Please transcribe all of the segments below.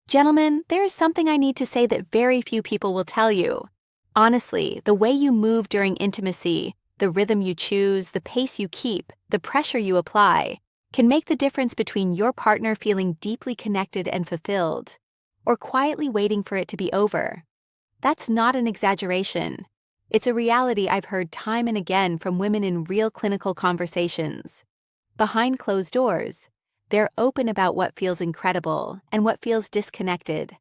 Gentlemen, there is something I need to say that very few people will tell you. Honestly, the way you move during intimacy, the rhythm you choose, the pace you keep, the pressure you apply, can make the difference between your partner feeling deeply connected and fulfilled, or quietly waiting for it to be over. That's not an exaggeration. It's a reality I've heard time and again from women in real clinical conversations. Behind closed doors, they're open about what feels incredible and what feels disconnected.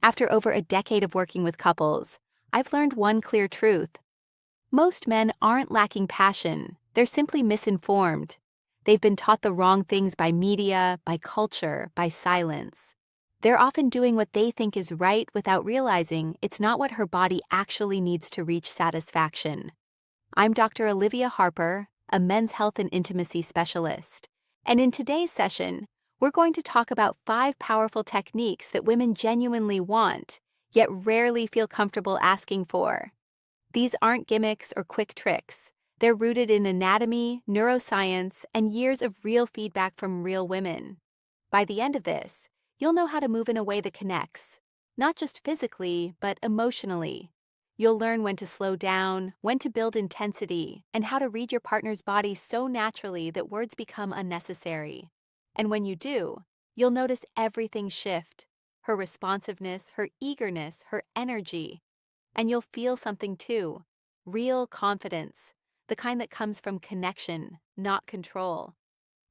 After over a decade of working with couples, I've learned one clear truth. Most men aren't lacking passion, they're simply misinformed. They've been taught the wrong things by media, by culture, by silence. They're often doing what they think is right without realizing it's not what her body actually needs to reach satisfaction. I'm Dr. Olivia Harper, a men's health and intimacy specialist, and in today's session, we're going to talk about 5 powerful techniques that women genuinely want, yet rarely feel comfortable asking for. These aren't gimmicks or quick tricks. They're rooted in anatomy, neuroscience, and years of real feedback from real women. By the end of this, you'll know how to move in a way that connects, not just physically, but emotionally. You'll learn when to slow down, when to build intensity, and how to read your partner's body so naturally that words become unnecessary. And when you do, you'll notice everything shift: her responsiveness, her eagerness, her energy. And you'll feel something too: real confidence, the kind that comes from connection, not control.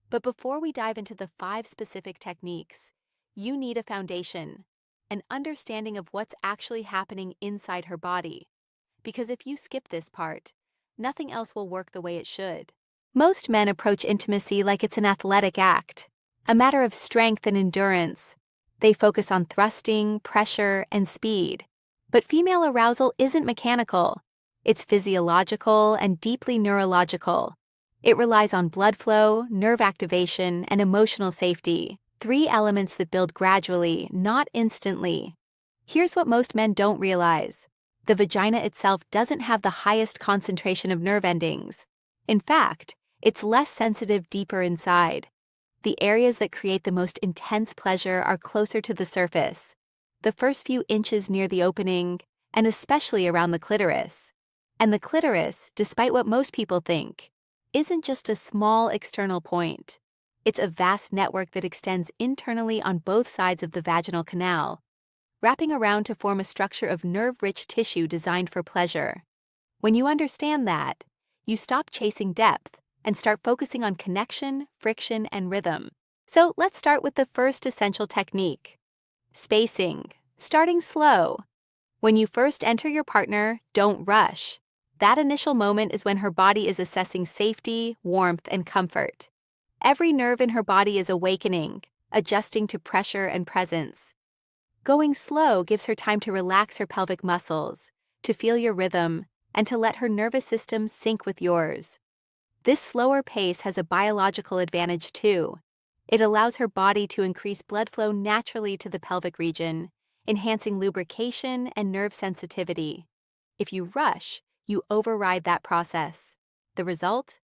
But before we dive into the 5 specific techniques, you need a foundation, an understanding of what's actually happening inside her body. Because if you skip this part, nothing else will work the way it should. Most men approach intimacy like it's an athletic act, a matter of strength and endurance. They focus on thrusting, pressure, and speed. But female arousal isn't mechanical. It's physiological and deeply neurological. It relies on blood flow, nerve activation, and emotional safety, 3 elements that build gradually, not instantly. Here's what most men don't realize. The vagina itself doesn't have the highest concentration of nerve endings. In fact, it's less sensitive deeper inside. The areas that create the most intense pleasure are closer to the surface, the first few inches near the opening, and especially around the clitoris. And the clitoris, despite what most people think, isn't just a small external point. It's a vast network that extends internally on both sides of the vaginal canal, wrapping around to form a structure of nerve-rich tissue designed for pleasure. When you understand that, you stop chasing depth and start focusing on connection, friction, and rhythm. So let's start with the first essential technique: spacing, starting slow. When you first enter your partner, don't rush. That initial moment is when her body is assessing safety, warmth, and comfort. Every nerve in her body is awakening, adjusting to pressure and presence. Going slow gives her time to relax her pelvic muscles, to feel your rhythm, and to let her nervous system sync with yours. This slower pace has a biological advantage too. It allows her body to increase blood flow naturally to the pelvic region, enhancing lubrication and nerve sensitivity. If you rush, you override that process. The result?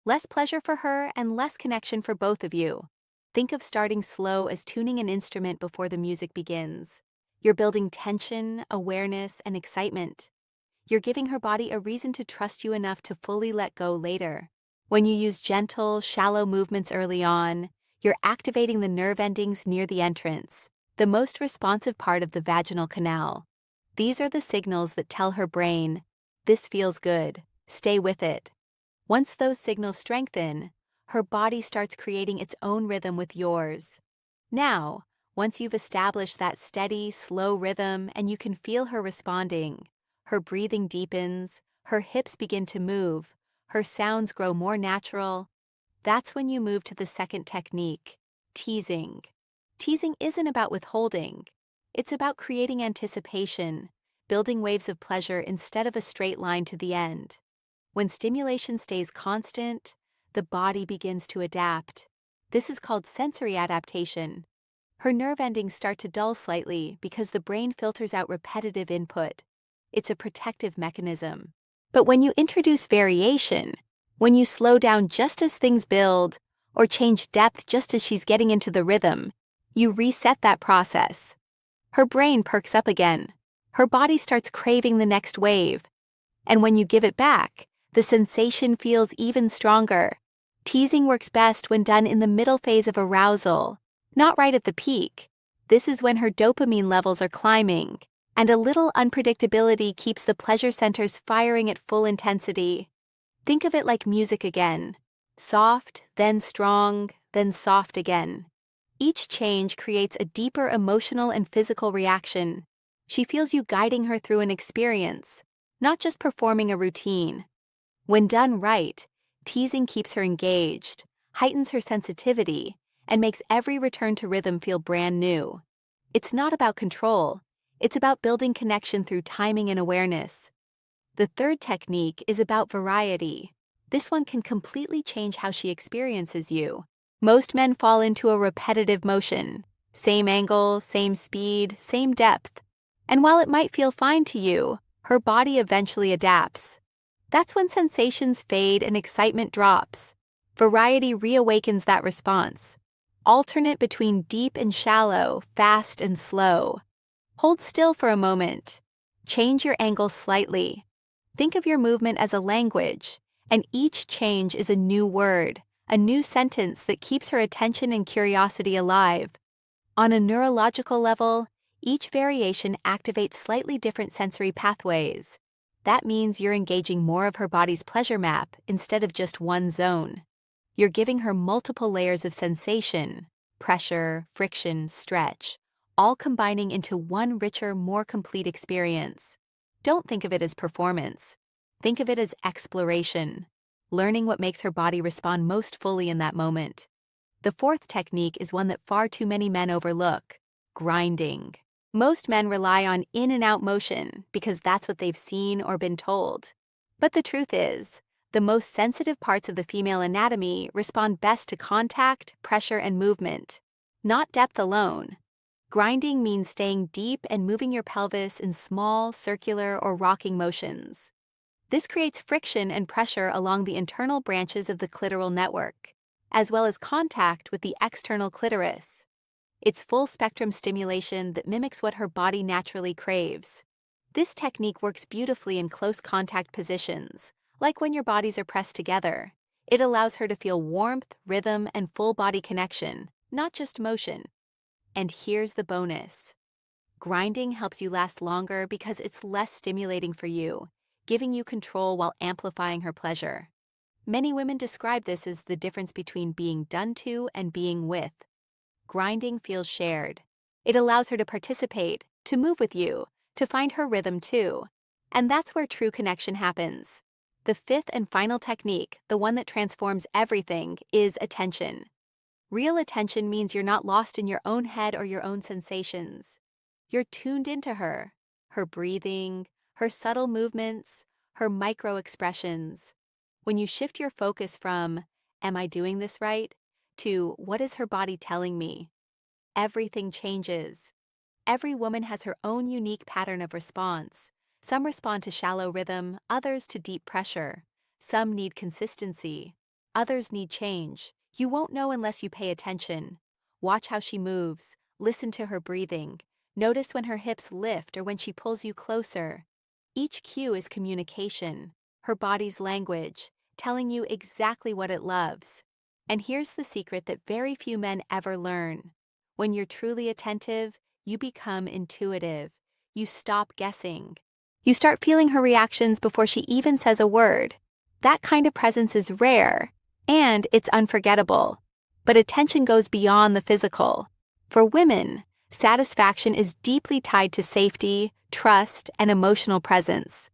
Less pleasure for her and less connection for both of you. Think of starting slow as tuning an instrument before the music begins. You're building tension, awareness, and excitement. You're giving her body a reason to trust you enough to fully let go later. When you use gentle, shallow movements early on, you're activating the nerve endings near the entrance, the most responsive part of the vaginal canal. These are the signals that tell her brain, "This feels good, stay with it." Once those signals strengthen, her body starts creating its own rhythm with yours. Now, once you've established that steady, slow rhythm and you can feel her responding, her breathing deepens, her hips begin to move, her sounds grow more natural, that's when you move to the second technique: teasing. Teasing isn't about withholding. It's about creating anticipation, building waves of pleasure instead of a straight line to the end. When stimulation stays constant, the body begins to adapt. This is called sensory adaptation. Her nerve endings start to dull slightly because the brain filters out repetitive input. It's a protective mechanism. But when you introduce variation, when you slow down just as things build, or change depth just as she's getting into the rhythm, you reset that process. Her brain perks up again. Her body starts craving the next wave. And when you give it back, the sensation feels even stronger. Teasing works best when done in the middle phase of arousal, not right at the peak. This is when her dopamine levels are climbing, and a little unpredictability keeps the pleasure centers firing at full intensity. Think of it like music again. Soft, then strong, then soft again. Each change creates a deeper emotional and physical reaction. She feels you guiding her through an experience, not just performing a routine. When done right, teasing keeps her engaged, heightens her sensitivity, and makes every return to rhythm feel brand new. It's not about control. It's about building connection through timing and awareness. The third technique is about variety. This one can completely change how she experiences you. Most men fall into a repetitive motion. Same angle, same speed, same depth. And while it might feel fine to you, her body eventually adapts. That's when sensations fade and excitement drops. Variety reawakens that response. Alternate between deep and shallow, fast and slow. Hold still for a moment. Change your angle slightly. Think of your movement as a language, and each change is a new word, a new sentence that keeps her attention and curiosity alive. On a neurological level, each variation activates slightly different sensory pathways. That means you're engaging more of her body's pleasure map instead of just one zone. You're giving her multiple layers of sensation, pressure, friction, stretch, all combining into one richer, more complete experience. Don't think of it as performance. Think of it as exploration, learning what makes her body respond most fully in that moment. The fourth technique is one that far too many men overlook: grinding. Most men rely on in and out motion because that's what they've seen or been told. But the truth is, the most sensitive parts of the female anatomy respond best to contact, pressure, and movement, not depth alone. Grinding means staying deep and moving your pelvis in small, circular, or rocking motions. This creates friction and pressure along the internal branches of the clitoral network, as well as contact with the external clitoris. It's full-spectrum stimulation that mimics what her body naturally craves. This technique works beautifully in close contact positions, like when your bodies are pressed together. It allows her to feel warmth, rhythm, and full body connection, not just motion. And here's the bonus. Grinding helps you last longer because it's less stimulating for you, giving you control while amplifying her pleasure. Many women describe this as the difference between being done to and being with. Grinding feels shared. It allows her to participate, to move with you, to find her rhythm too. And that's where true connection happens. The fifth and final technique, the one that transforms everything, is attention. Real attention means you're not lost in your own head or your own sensations. You're tuned into her breathing, her subtle movements, her micro expressions. When you shift your focus from, "Am I doing this right?" to, "What is her body telling me?" everything changes. Every woman has her own unique pattern of response. Some respond to shallow rhythm, others to deep pressure. Some need consistency, others need change. You won't know unless you pay attention. Watch how she moves, listen to her breathing, notice when her hips lift or when she pulls you closer. Each cue is communication, her body's language, telling you exactly what it loves. And here's the secret that very few men ever learn. When you're truly attentive, you become intuitive. You stop guessing. You start feeling her reactions before she even says a word. That kind of presence is rare, and it's unforgettable. But attention goes beyond the physical. For women, satisfaction is deeply tied to safety, trust, and emotional presence.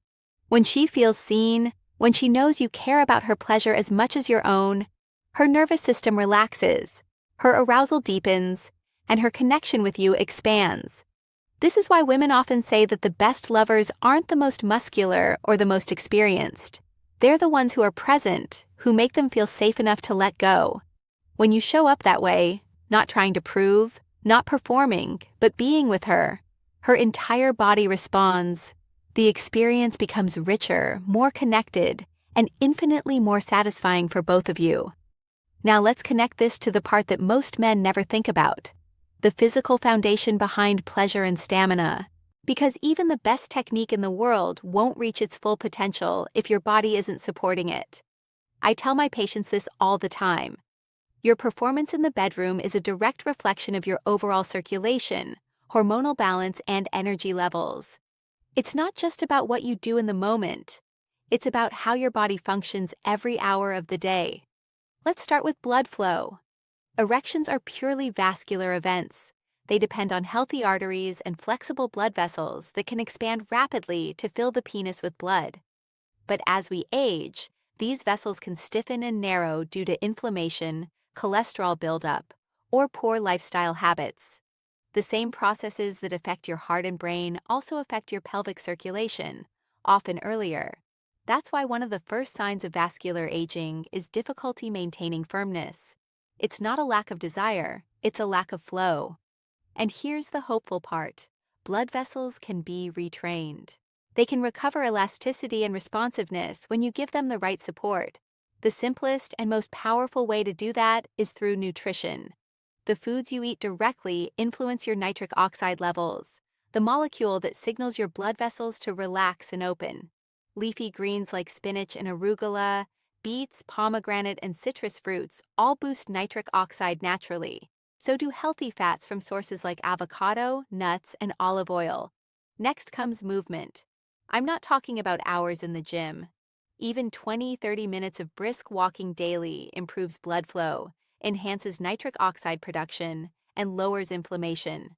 When she feels seen, when she knows you care about her pleasure as much as your own, her nervous system relaxes, her arousal deepens, and her connection with you expands. This is why women often say that the best lovers aren't the most muscular or the most experienced. They're the ones who are present, who make them feel safe enough to let go. When you show up that way, not trying to prove, not performing, but being with her, her entire body responds. The experience becomes richer, more connected, and infinitely more satisfying for both of you. Now let's connect this to the part that most men never think about: the physical foundation behind pleasure and stamina. Because even the best technique in the world won't reach its full potential if your body isn't supporting it. I tell my patients this all the time. Your performance in the bedroom is a direct reflection of your overall circulation, hormonal balance, and energy levels. It's not just about what you do in the moment. It's about how your body functions every hour of the day. Let's start with blood flow. Erections are purely vascular events. They depend on healthy arteries and flexible blood vessels that can expand rapidly to fill the penis with blood. But as we age, these vessels can stiffen and narrow due to inflammation, cholesterol buildup, or poor lifestyle habits. The same processes that affect your heart and brain also affect your pelvic circulation, often earlier. That's why one of the first signs of vascular aging is difficulty maintaining firmness. It's not a lack of desire, it's a lack of flow. And here's the hopeful part. Blood vessels can be retrained. They can recover elasticity and responsiveness when you give them the right support. The simplest and most powerful way to do that is through nutrition. The foods you eat directly influence your nitric oxide levels, the molecule that signals your blood vessels to relax and open. Leafy greens like spinach and arugula, beets, pomegranate, and citrus fruits all boost nitric oxide naturally. So do healthy fats from sources like avocado, nuts, and olive oil. Next comes movement. I'm not talking about hours in the gym. Even 20-30 minutes of brisk walking daily improves blood flow, enhances nitric oxide production, and lowers inflammation.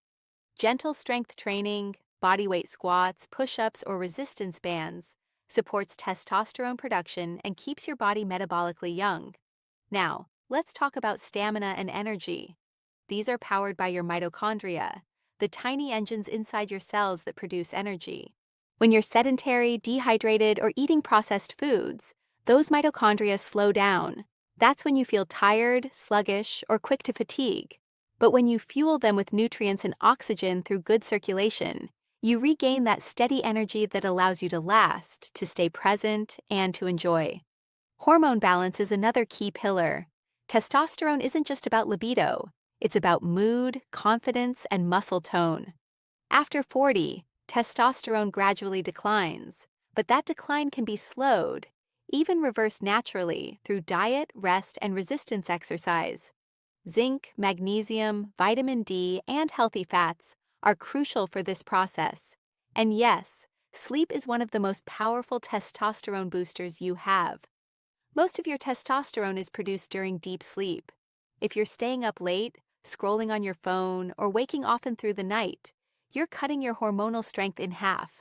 Gentle strength training, bodyweight squats, push-ups, or resistance bands supports testosterone production and keeps your body metabolically young. Now, let's talk about stamina and energy. These are powered by your mitochondria, the tiny engines inside your cells that produce energy. When you're sedentary, dehydrated, or eating processed foods, those mitochondria slow down. That's when you feel tired, sluggish, or quick to fatigue. But when you fuel them with nutrients and oxygen through good circulation, you regain that steady energy that allows you to last, to stay present, and to enjoy. Hormone balance is another key pillar. Testosterone isn't just about libido. It's about mood, confidence, and muscle tone. After 40, testosterone gradually declines, but that decline can be slowed, even reversed naturally through diet, rest, and resistance exercise. Zinc, magnesium, vitamin D, and healthy fats are crucial for this process. And yes, sleep is one of the most powerful testosterone boosters you have. Most of your testosterone is produced during deep sleep. If you're staying up late, scrolling on your phone, or waking often through the night, you're cutting your hormonal strength in half.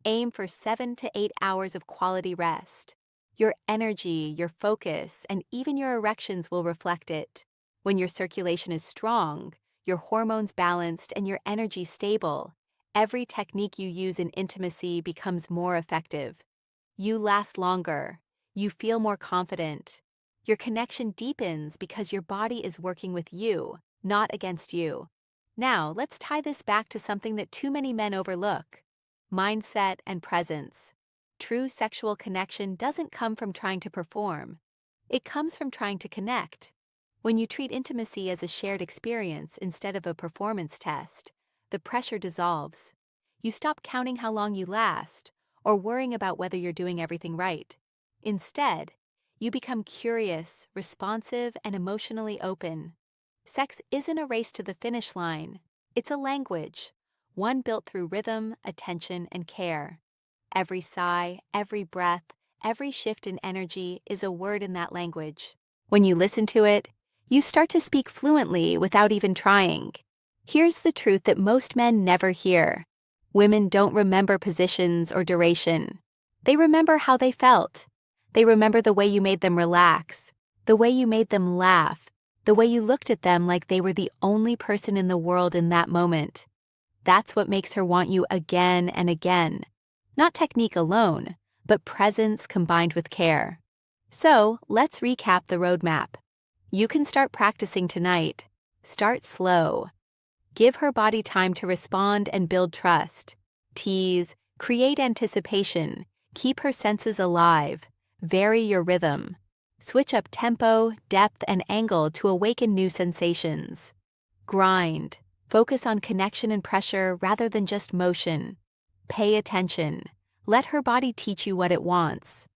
Aim for 7 to 8 hours of quality rest. Your energy, your focus, and even your erections will reflect it. When your circulation is strong, your hormones balanced, and your energy stable, every technique you use in intimacy becomes more effective. You last longer. You feel more confident. Your connection deepens because your body is working with you, not against you. Now, let's tie this back to something that too many men overlook: mindset and presence. True sexual connection doesn't come from trying to perform. It comes from trying to connect. When you treat intimacy as a shared experience instead of a performance test, the pressure dissolves. You stop counting how long you last or worrying about whether you're doing everything right. Instead, you become curious, responsive, and emotionally open. Sex isn't a race to the finish line. It's a language, one built through rhythm, attention, and care. Every sigh, every breath, every shift in energy is a word in that language. When you listen to it, you start to speak fluently without even trying. Here's the truth that most men never hear. Women don't remember positions or duration. They remember how they felt. They remember the way you made them relax, the way you made them laugh, the way you looked at them like they were the only person in the world in that moment. That's what makes her want you again and again. Not technique alone, but presence combined with care. So, let's recap the roadmap. You can start practicing tonight. Start slow. Give her body time to respond and build trust. Tease, create anticipation, keep her senses alive. Vary your rhythm. Switch up tempo, depth, and angle to awaken new sensations. Grind. Focus on connection and pressure rather than just motion. Pay attention. Let her body teach you what it wants.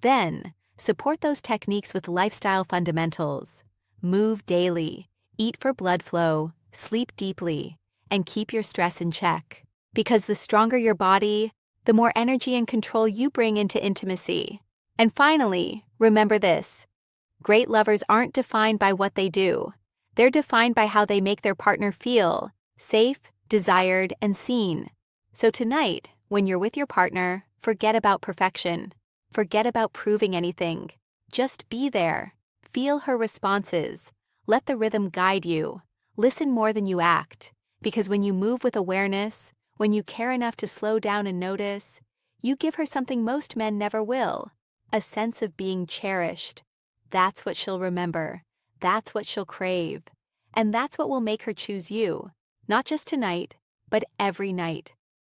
Then, support those techniques with lifestyle fundamentals. Move daily, eat for blood flow, sleep deeply, and keep your stress in check. Because the stronger your body, the more energy and control you bring into intimacy. And finally, remember this. Great lovers aren't defined by what they do. They're defined by how they make their partner feel, safe, desired, and seen. So tonight, when you're with your partner, forget about perfection. Forget about proving anything. Just be there. Feel her responses. Let the rhythm guide you. Listen more than you act. Because when you move with awareness, when you care enough to slow down and notice, you give her something most men never will. A sense of being cherished. That's what she'll remember. That's what she'll crave. And that's what will make her choose you. Not just tonight, but every night.